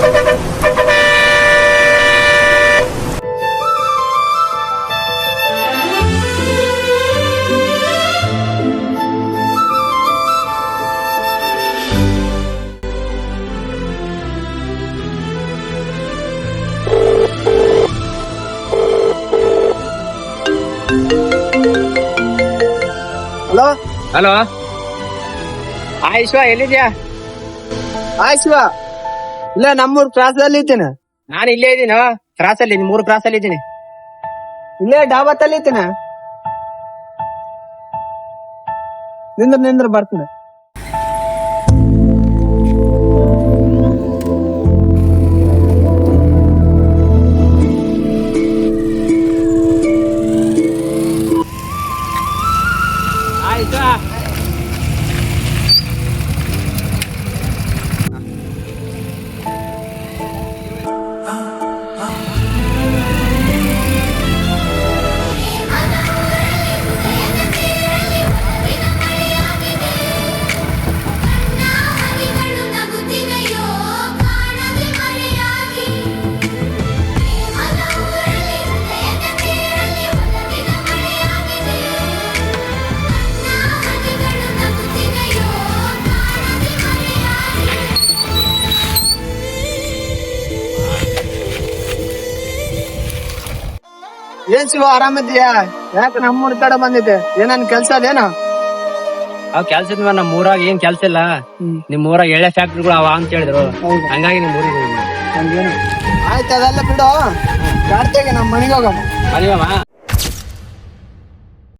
Hello hello, ಆಯುಷ್ವ ಎಲ್ಲಿದ್ಯಾ? ಆಯ್ಸುವ ಇಲ್ಲ, ನಮ್ಮೂರ್ ಕ್ರಾಸ್ ಅಲ್ಲಿ ಇದ್ದೇನೆ. ನಾನು ಇಲ್ಲೇ ಇದ್ದೀನಿ, ಕ್ರಾಸ್ ಅಲ್ಲಿ, 3 ಕ್ರಾಸ್ ಅಲ್ಲಿ ಇದ್ದೀನಿ. ಇಲ್ಲೇ ಡಾಬಾತಲ್ಲಿ ಇದ್ದೇನೆ. ನಿಂದ್ರ ಬರ್ತೀನಿ. ಆಯ್ತಾ? ಏನ್ ಶಿವ, ಆರಾಮಿದ್ಯಾ? ಯಾಕೆ ನಮ್ಮೂರ್ ಕಡೆ ಬಂದಿದ್ದೆ? ಏನನ್ ಕೆಲ್ಸ ಅದೇನೋ? ಅವ್ ಕೆಲ್ಸ ಇದ್ವ, ನಮ್ ಊರಾಗ ಏನ್ ಕೆಲ್ಸ ಇಲ್ಲ. ನಿಮ್ ಊರಾಗ ಎಳೆ ಫ್ಯಾಕ್ಟ್ರಿಗಳು ಅವ ಅಂತ ಹೇಳಿದ್ರು, ಹಂಗಾಗಿ ನಿಮ್ ಊರಿಗೆ ಆಯ್ತು, ಅದೆಲ್ಲ ಬಿಡು. ಜಾಸ್ತಿಯಾಗಿ ನಮ್ ಮನೆಗೆ ಹೋಗಮ್ಮ. ಮರಿಯಮ್ಮ.